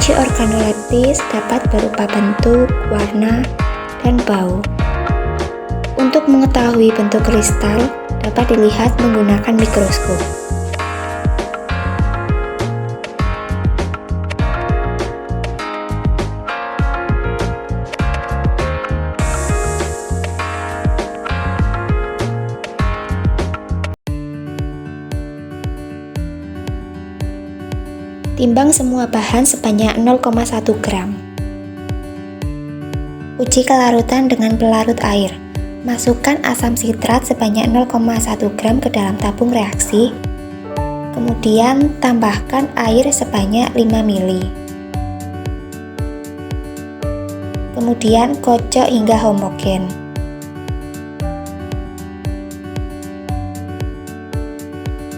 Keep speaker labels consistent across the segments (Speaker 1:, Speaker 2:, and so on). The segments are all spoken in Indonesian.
Speaker 1: Biji organoleptis dapat berupa bentuk, warna, dan bau. Untuk mengetahui bentuk kristal, dapat dilihat menggunakan mikroskop. Timbang semua bahan sebanyak 0,1 gram. Uji kelarutan dengan pelarut air. Masukkan asam sitrat sebanyak 0,1 gram ke dalam tabung reaksi. Kemudian tambahkan air sebanyak 5 ml. Kemudian kocok hingga homogen.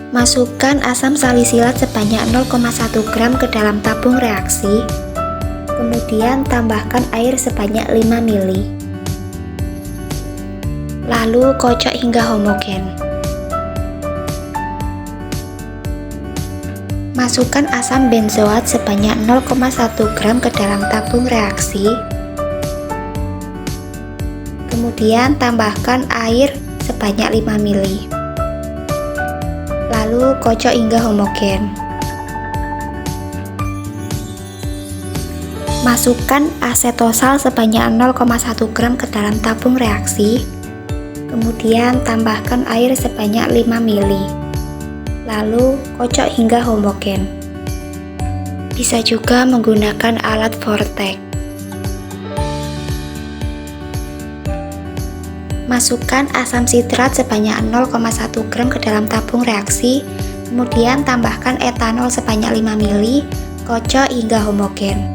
Speaker 1: Masukkan asam salisilat sebanyak 0,1 gram ke dalam tabung reaksi. Kemudian tambahkan air sebanyak 5 ml. Lalu kocok hingga homogen. Masukkan asam benzoat sebanyak 0,1 gram ke dalam tabung reaksi. Kemudian tambahkan air sebanyak 5 ml. Lalu kocok hingga homogen. Masukkan asetosal sebanyak 0,1 gram ke dalam tabung reaksi. Kemudian tambahkan air sebanyak 5 ml. Lalu kocok hingga homogen. Bisa juga menggunakan alat vortex. Masukkan asam sitrat sebanyak 0,1 gram ke dalam tabung reaksi, kemudian tambahkan etanol sebanyak 5 ml, kocok hingga homogen.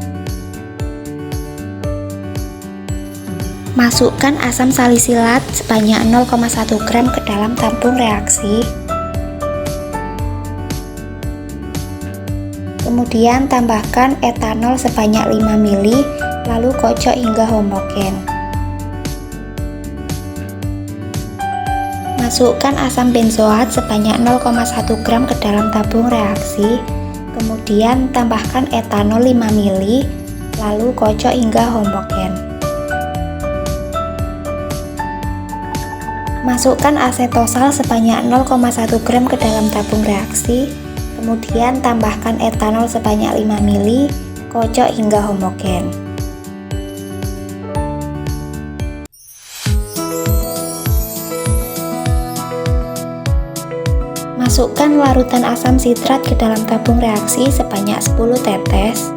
Speaker 1: Masukkan asam salisilat sebanyak 0,1 gram ke dalam tabung reaksi, kemudian tambahkan etanol sebanyak 5 ml, lalu kocok hingga homogen. Masukkan asam benzoat sebanyak 0,1 gram ke dalam tabung reaksi, kemudian tambahkan etanol 5 ml, lalu kocok hingga homogen. Masukkan asetosal sebanyak 0,1 gram ke dalam tabung reaksi, kemudian tambahkan etanol sebanyak 5 ml, kocok hingga homogen. Masukkan larutan asam sitrat ke dalam tabung reaksi sebanyak 10 tetes.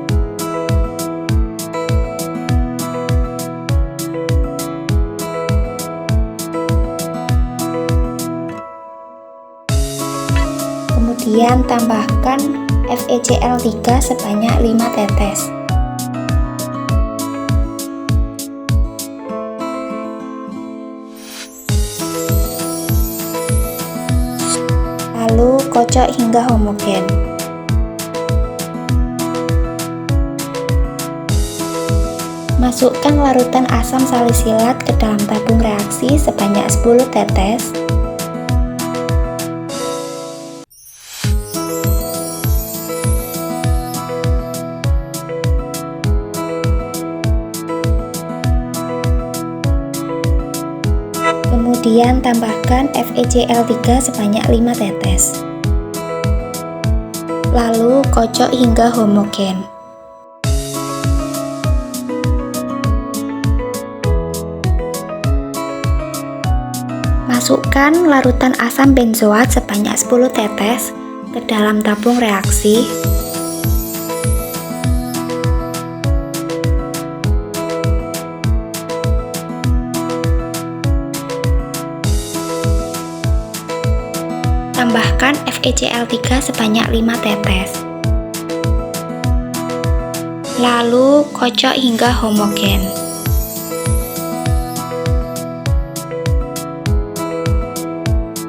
Speaker 1: Kemudian tambahkan FeCl3 sebanyak 5 tetes. Lalu kocok hingga homogen. Masukkan larutan asam salisilat ke dalam tabung reaksi sebanyak 10 tetes. Kemudian tambahkan FeCl3 sebanyak 5 tetes. Lalu kocok hingga homogen. Masukkan larutan asam benzoat sebanyak 10 tetes ke dalam tabung reaksi. Tambahkan FeCl3 sebanyak 5 tetes. Lalu kocok hingga homogen.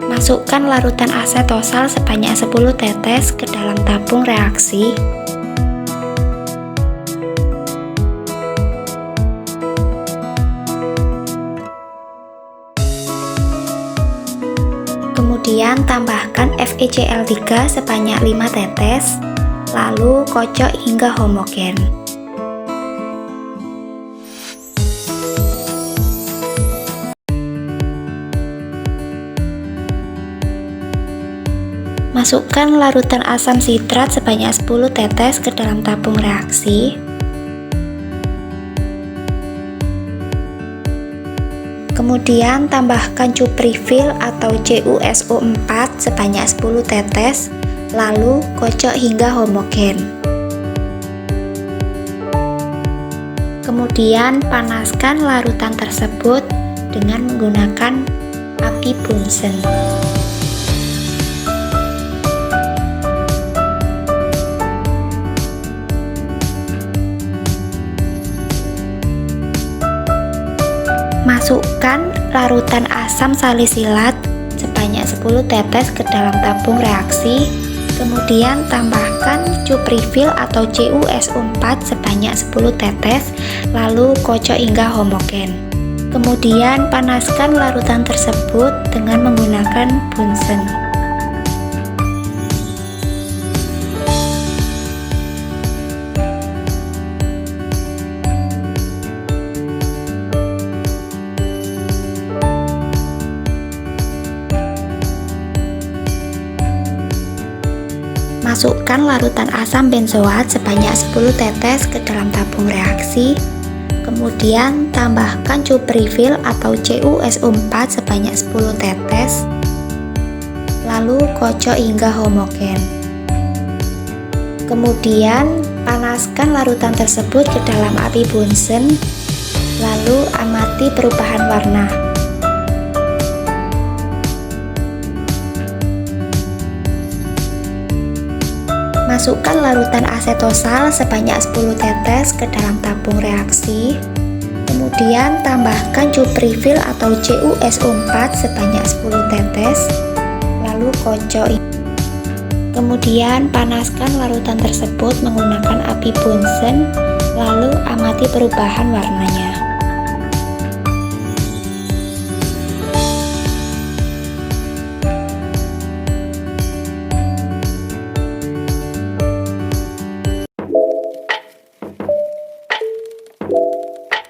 Speaker 1: Masukkan larutan asetosal sebanyak 10 tetes ke dalam tabung reaksi. Kemudian tambahkan FeCl3 sebanyak 5 tetes, lalu kocok hingga homogen. Masukkan larutan asam sitrat sebanyak 10 tetes ke dalam tabung reaksi. Kemudian tambahkan cuprifill atau CuSO4 sebanyak 10 tetes, lalu kocok hingga homogen. Kemudian panaskan larutan tersebut dengan menggunakan api Bunsen. Masukkan larutan asam salisilat sebanyak 10 tetes ke dalam tabung reaksi. Kemudian tambahkan cuprifill atau CuSO4 sebanyak 10 tetes, lalu kocok hingga homogen. Kemudian panaskan larutan tersebut dengan menggunakan Bunsen. Masukkan larutan asam benzoat sebanyak 10 tetes ke dalam tabung reaksi. Kemudian tambahkan cuprifill atau CuSO4 sebanyak 10 tetes. Lalu kocok hingga homogen. Kemudian panaskan larutan tersebut ke dalam api Bunsen. Lalu amati perubahan warna. Masukkan larutan asetosal sebanyak 10 tetes ke dalam tabung reaksi. Kemudian tambahkan cuprifill atau CuSO4 sebanyak 10 tetes, lalu kocok. Kemudian panaskan larutan tersebut menggunakan api Bunsen, lalu amati perubahan warnanya.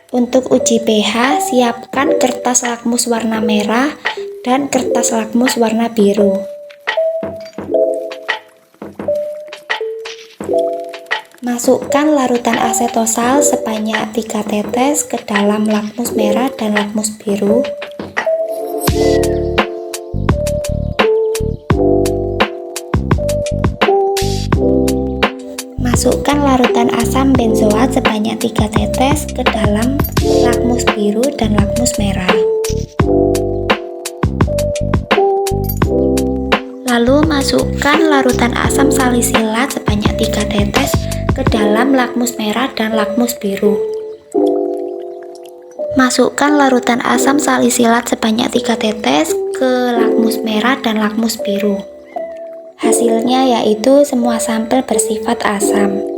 Speaker 1: Untuk uji pH, siapkan kertas lakmus warna merah dan kertas lakmus warna biru. Masukkan larutan asetosal sebanyak 3 tetes ke dalam lakmus merah dan lakmus biru. Masukkan larutan asam benzoat sebanyak 3 tetes ke dalam lakmus biru dan lakmus merah. Lalu masukkan larutan asam salisilat sebanyak 3 tetes ke dalam lakmus merah dan lakmus biru. Masukkan larutan asam salisilat sebanyak 3 tetes ke lakmus merah dan lakmus biru. Hasilnya yaitu semua sampel bersifat asam.